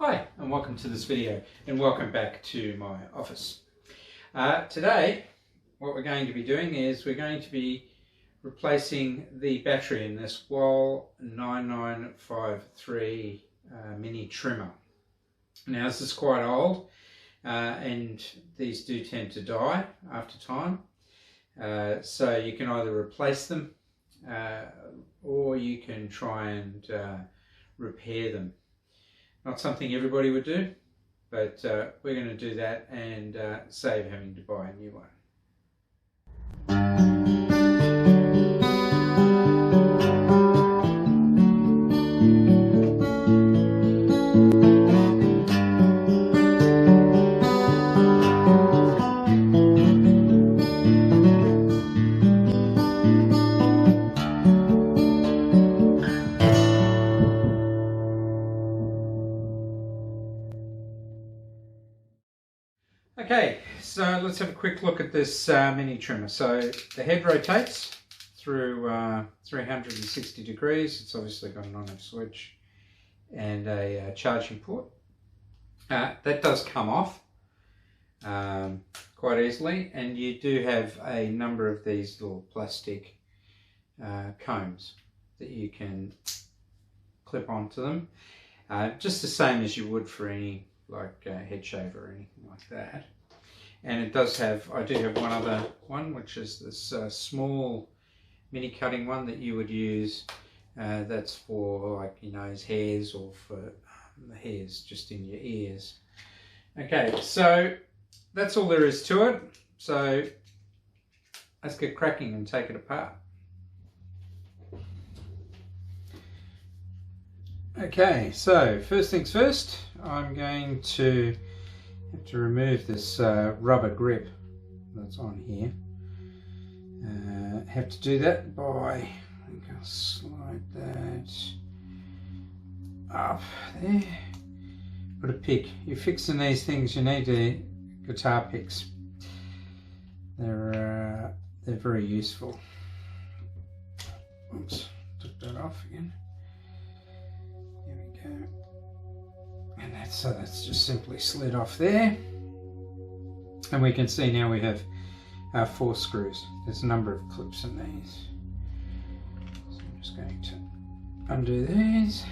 Hi and welcome to this video and welcome back to my office. Today what we're going to be doing is we're going to be replacing the battery in this Wahl 9953 mini trimmer. Now this is quite old and these do tend to die after time, so you can either replace them or you can try and repair them. Not something everybody would do, but we're going to do that and save having to buy a new one. Okay, so let's have a quick look at this mini trimmer. So the head rotates through 360 degrees. It's obviously got an on-off switch and a charging port. That does come off quite easily, and you do have a number of these little plastic combs that you can clip onto them, just the same as you would for any like head shaver or anything like that. And it does have, I do have one other one, which is this small mini cutting one that you would use, that's for like your nose hairs or for the hairs just in your ears. Okay, so that's all there is to it. So let's get cracking and take it apart. Okay, so first things first, I'm going to have to remove this rubber grip that's on here. Have to do that by, I think I'll slide that up there. Put a pick. You're fixing these things, you need the guitar picks. They're very useful. Oops, took that off again. Here we go. And that's just simply slid off there. And we can see now we have our 4 screws. There's a number of clips in these. So I'm just going to undo these.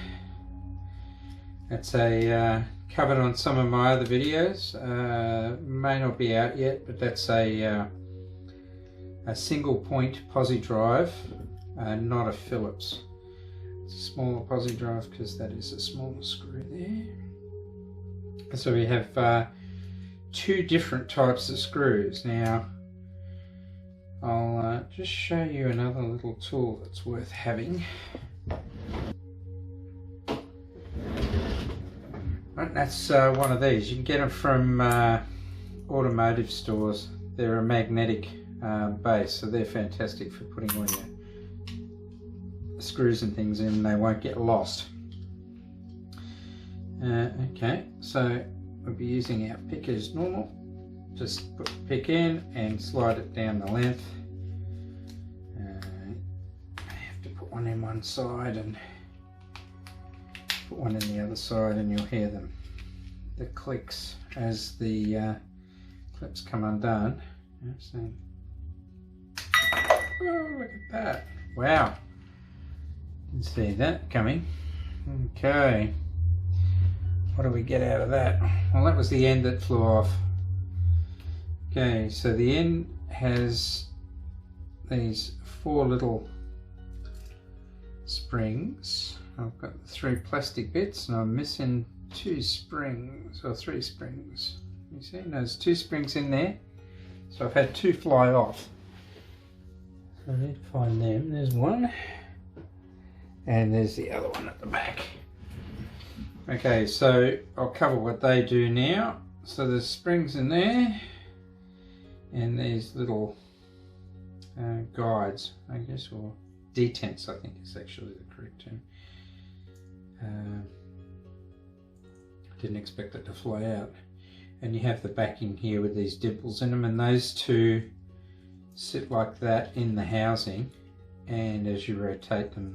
That's covered on some of my other videos. May not be out yet, but that's a single point posi drive, not a Phillips. It's a smaller posi drive because that is a smaller screw there. So we have 2 different types of screws. Now I'll just show you another little tool that's worth having. Right, that's one of these. You can get them from automotive stores. They're a magnetic base, so they're fantastic for putting all your screws and things in. They won't get lost. Okay, so we'll be using our pick as normal. Just put the pick in and slide it down the length. I have to put one in one side and put one in the other side, and you'll hear the clicks as the clips come undone. So, oh, look at that! Wow, you can see that coming. Okay. What do we get out of that? Well, that was the end that flew off. Okay, so the end has these 4 little springs. I've got 3 plastic bits and I'm missing 2 springs, or 3 springs. You see, there's 2 springs in there. So I've had 2 fly off. So I need to find them. There's one. And there's the other one at the back. Okay, so I'll cover what they do now. So there's springs in there, and these little guides, I guess, or detents, I think is actually the correct term. Didn't expect it to fly out. And you have the backing here with these dimples in them, and those 2 sit like that in the housing, and as you rotate them,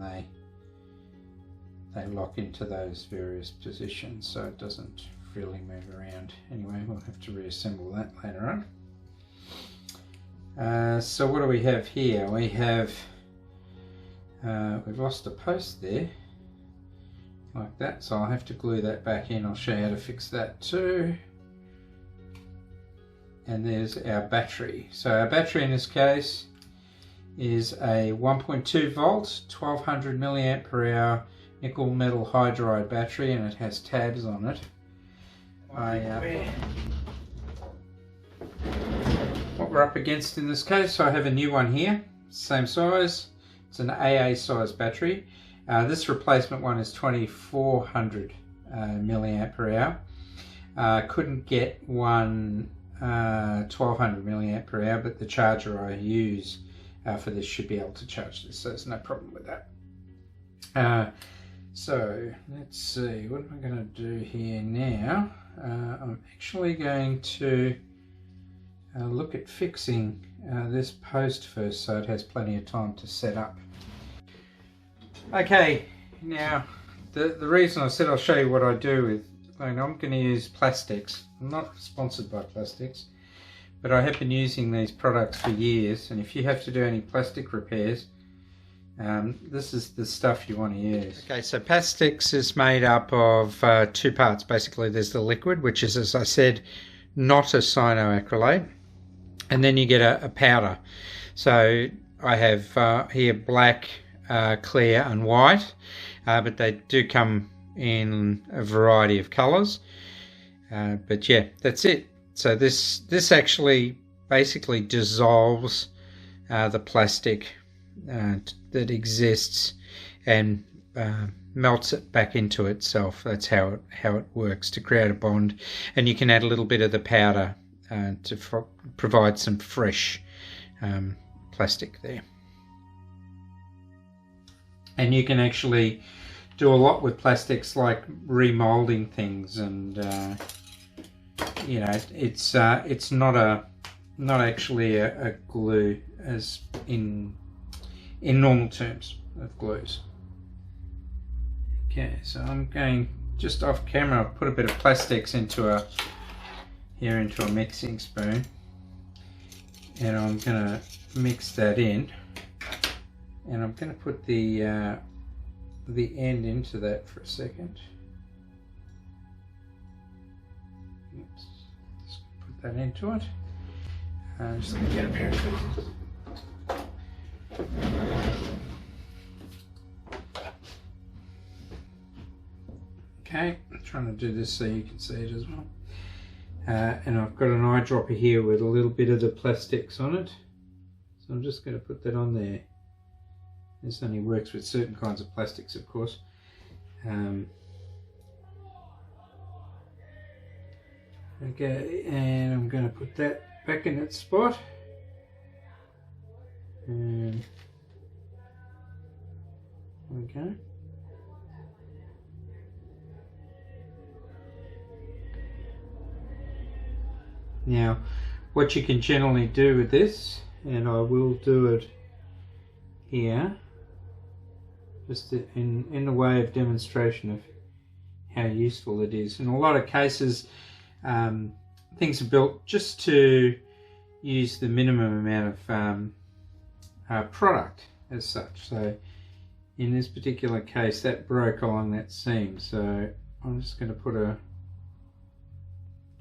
they lock into those various positions so it doesn't really move around. Anyway, we'll have to reassemble that later on. So what do we have here? We have, we've lost a post there, like that, so I'll have to glue that back in. I'll show you how to fix that too. And there's our battery. So our battery in this case is a 1.2 volt, 1200 milliamp per hour nickel metal hydride battery, and it has tabs on it. What we're up against in this case, so I have a new one here, same size. It's an AA size battery. This replacement one is 2400 milliamp per hour. Couldn't get one 1200 milliamp per hour, but the charger I use for this should be able to charge this, so there's no problem with that. So let's see, what am I going to do here now? I'm actually going to look at fixing this post first, so it has plenty of time to set up. Okay, now the reason I said I'll show you what I do with, I'm going to use Plastix. I'm not sponsored by Plastix, but I have been using these products for years, and if you have to do any plastic repairs, this is the stuff you want to use. Okay, so Plastix is made up of two parts. Basically, there's the liquid, which is, as I said, not a cyanoacrylate, and then you get a powder. So I have here black, clear and white, but they do come in a variety of colors. But yeah, that's it. So this actually basically dissolves the plastic that exists and melts it back into itself. That's how it works, to create a bond. And you can add a little bit of the powder to provide some fresh plastic there. And you can actually do a lot with plastics, like remolding things, and you know, it's not actually a glue as in normal terms of glues. Okay, so I'm going just off camera. I've put a bit of Plastix into a mixing spoon, and I'm gonna mix that in, and I'm gonna put the end into that for a second. Oops. Just put that into it. I'm just going to get a pair of tweezers. Okay, I'm trying to do this so you can see it as well. And I've got an eyedropper here with a little bit of the Plastix on it. So I'm just going to put that on there. This only works with certain kinds of plastics, of course. Okay, and I'm going to put that back in its spot. And okay. Now, what you can generally do with this, and I will do it here, just in the way of demonstration of how useful it is. In a lot of cases, things are built just to use the minimum amount of product as such. So in this particular case, that broke along that seam, so I'm just going to put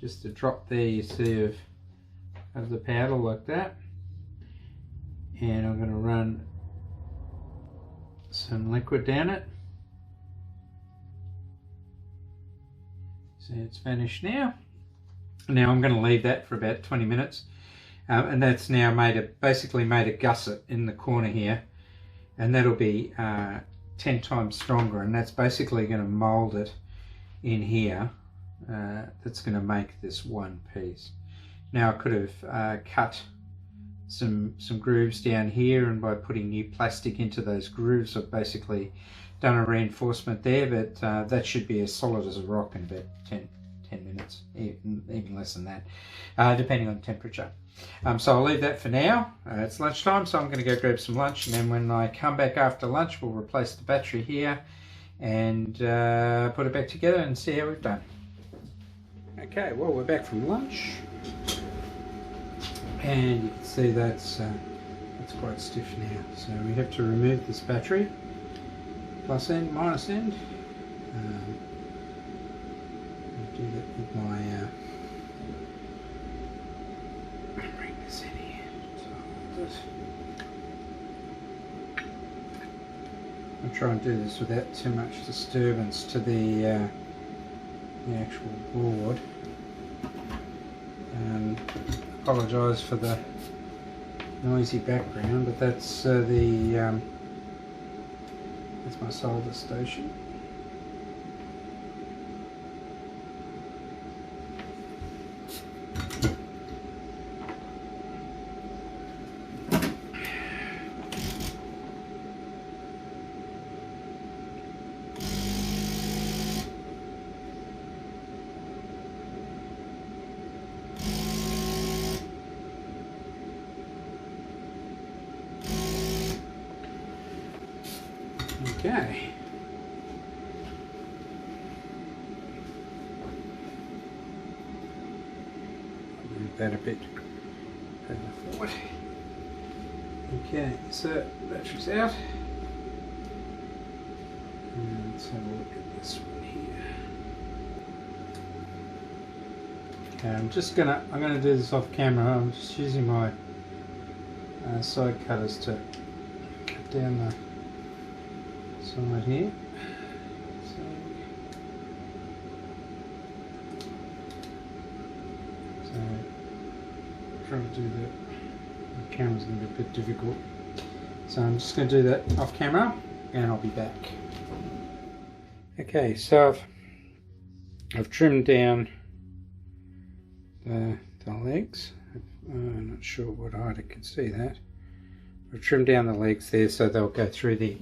just a drop there, you see, of the powder like that, and I'm going to run some liquid down it. So it's vanished now. Now I'm going to leave that for about 20 minutes, and that's now basically made a gusset in the corner here, and that'll be 10 times stronger, and that's basically going to mold it in here. That's going to make this one piece. Now I could have cut some grooves down here, and by putting new plastic into those grooves I've basically done a reinforcement there, but that should be as solid as a rock in about 10 minutes, even less than that, depending on temperature. So I'll leave that for now. It's lunchtime, so I'm going to go grab some lunch, and then when I come back after lunch we'll replace the battery here, and put it back together and see how we've done. Okay, well, we're back from lunch, and you can see that's quite stiff now. So we have to remove this battery, plus end, minus end. I'll do that with my bring this in here. I'll try and do this without too much disturbance to the actual board. Apologise for the noisy background, but that's that's my solder station. Okay. Move that a bit further forward. Okay, so battery's out. And let's have a look at this one here. Okay, I'm gonna do this off camera. I'm just using my side cutters to cut down the side here. So trying to do that. The camera's going to be a bit difficult. So I'm just going to do that off camera and I'll be back. Okay, so I've trimmed down the legs. I'm not sure what height I can see that. I've trimmed down the legs there so they'll go through the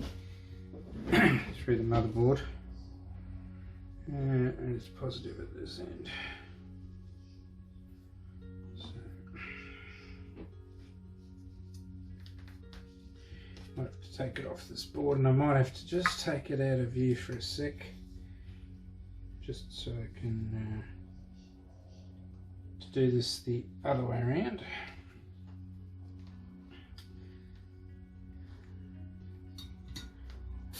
through the motherboard, and it's positive at this end. So I might have to take it off this board, and I might have to just take it out of view for a sec, just so I can to do this the other way around.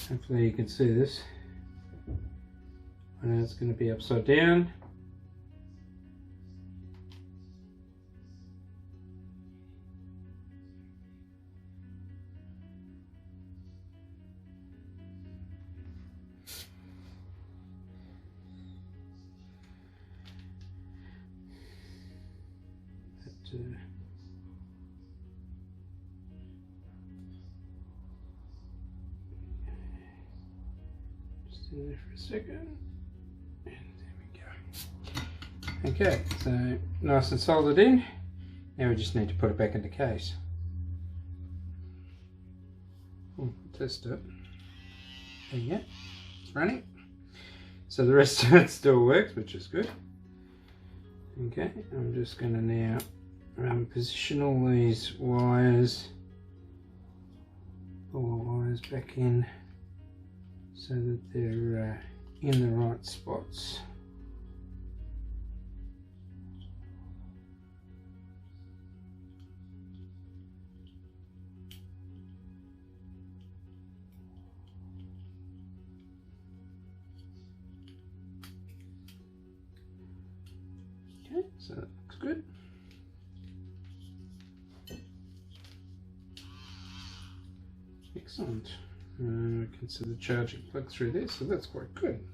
Hopefully you can see this. I know it's going to be upside down. In there for a second, and there we go. Okay, so nice and soldered in. Now we just need to put it back in the case. Test it. There you go, it's running. So the rest of it still works, which is good. Okay, I'm just going to now position all these wires, back in, so that they're in the right spots. Okay, so that looks good. Excellent. We can see the charging plug through there, so that's quite good.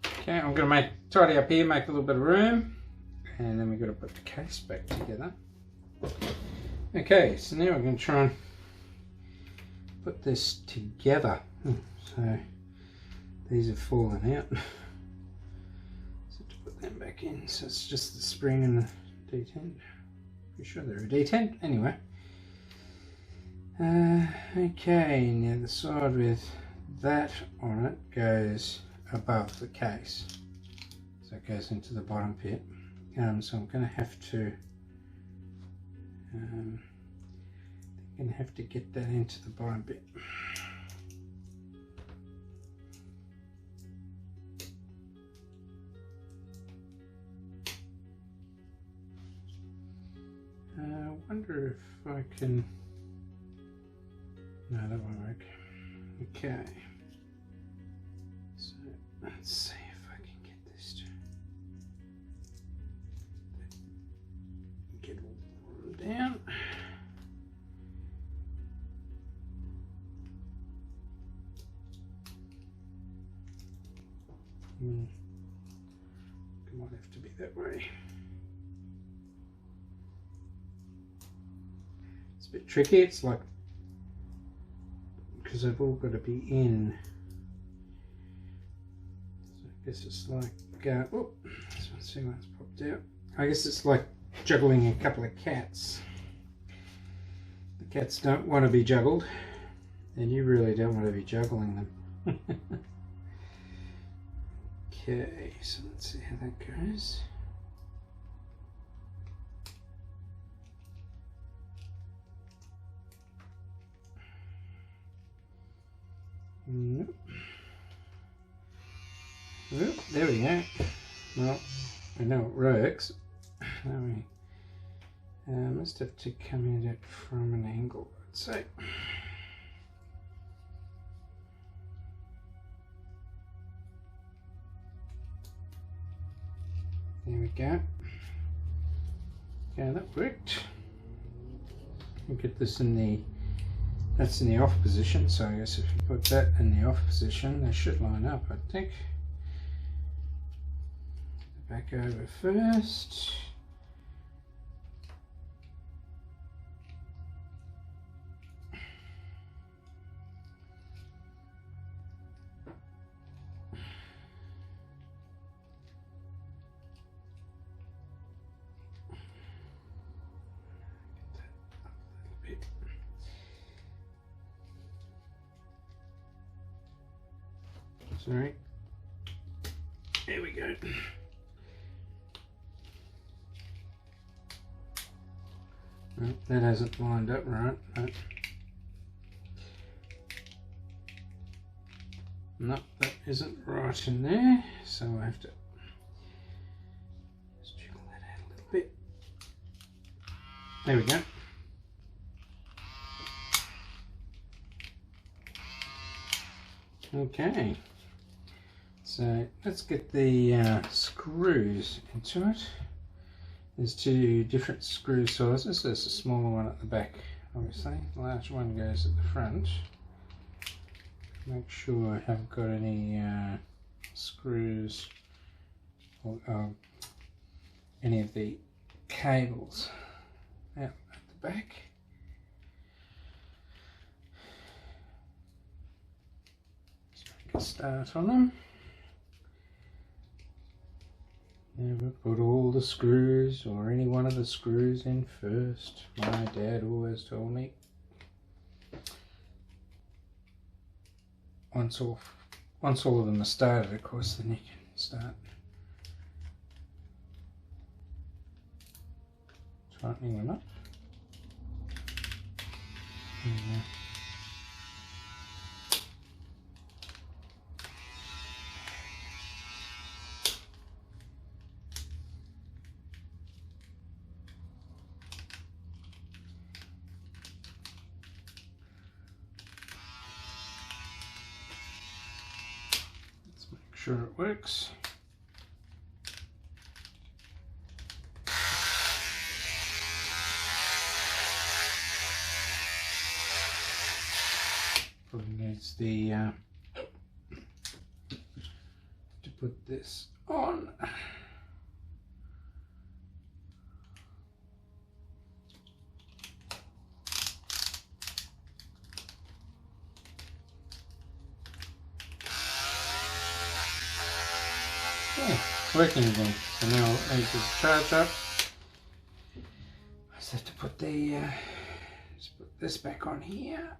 Okay, I'm going to tidy up here, make a little bit of room, and then we've got to put the case back together. Okay, so now we're going to try and put this together. So these have fallen out. So to put them back in, so it's just the spring and the detent. Pretty sure they're a detent. Anyway. Okay, now the side with that on it goes above the case, so it goes into the bottom pit. So I'm going to have to get that into the bottom bit. wonder if I can... No, that won't work. Okay. So let's see if I can get this to get all of them down. It might have to be that way. It's a bit tricky. It's like, because they've all got to be in. So I guess it's like, oh, let's see what's popped out. I guess it's like juggling a couple of cats. The cats don't want to be juggled, and you really don't want to be juggling them. Okay, so let's see how that goes. Nope. Well, there we go. Well, I know it works. We must have to come at it from an angle, I'd say. There we go. Okay, that worked. We'll get this in the, that's in the off position, so I guess if you put that in the off position, they should line up, I think. Back over first. Sorry. There we go. Well, that hasn't lined up right. No, that isn't right in there, so I have to just jiggle that out a little bit. There we go. Okay. So let's get the screws into it. There's two different screw sizes. There's a smaller one at the back, obviously. The large one goes at the front. Make sure I haven't got any screws or any of the cables out at the back. Let's make a start on them. Never put all the screws or any one of the screws in first. My dad always told me. Once all of them are started, of course, then you can start tightening them up. There we go. Sure it works. Probably needs the to put this on. It's working again. So now I need to charge up. I just have to put the just put this back on here.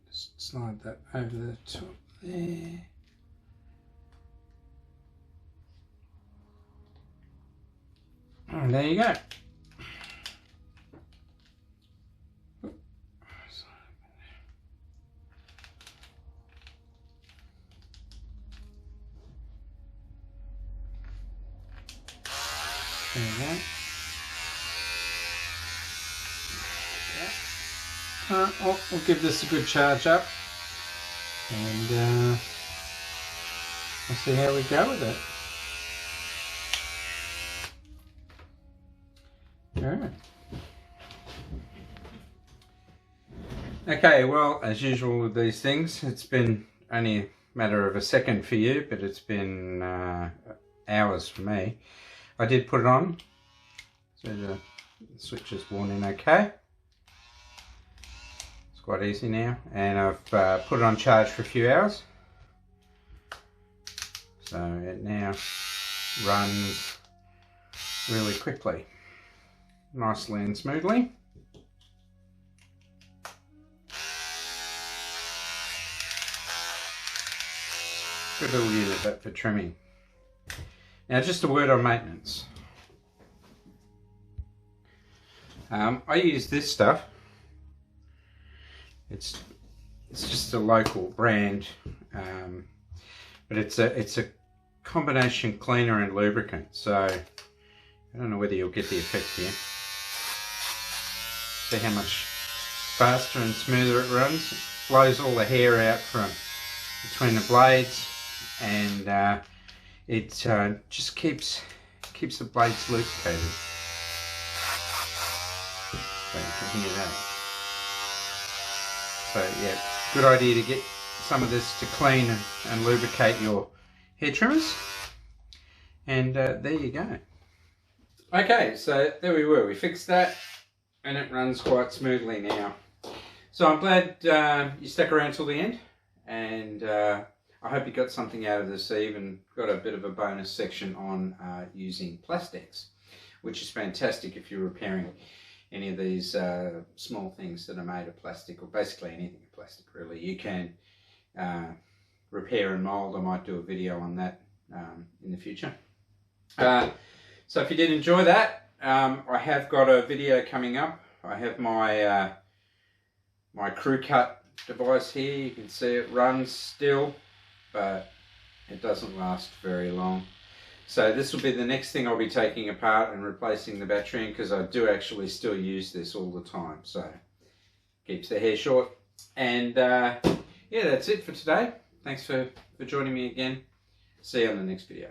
Just slide that over the top there. And there you go. There we go. We'll give this a good charge up, and we'll see how we go with it. Alright. Okay, well, as usual with these things, it's been only a matter of a second for you, but it's been hours for me. I did put it on, so the switch is worn in okay. It's quite easy now, and I've put it on charge for a few hours. So it now runs really quickly, nicely and smoothly. Good little unit that for trimming. Now just a word on maintenance. I use this stuff. It's just a local brand, but it's a combination cleaner and lubricant. So I don't know whether you'll get the effect here. See how much faster and smoother it runs. It blows all the hair out from between the blades, and it just keeps the blades lubricated. So you can hear that. So yeah, good idea to get some of this to clean and lubricate your hair trimmers. And there you go. Okay, so there we were. We fixed that, and it runs quite smoothly now. So I'm glad you stuck around till the end, and I hope you got something out of this. Even got a bit of a bonus section on using Plastix, which is fantastic if you're repairing any of these small things that are made of plastic, or basically anything of plastic really. You can repair and mold. I might do a video on that in the future. So if you did enjoy that, I have got a video coming up. I have my my crew cut device here. You can see it runs still, but it doesn't last very long. So this will be the next thing I'll be taking apart and replacing the battery in, because I do actually still use this all the time. So keeps the hair short. And yeah, that's it for today. Thanks for joining me again. See you on the next video.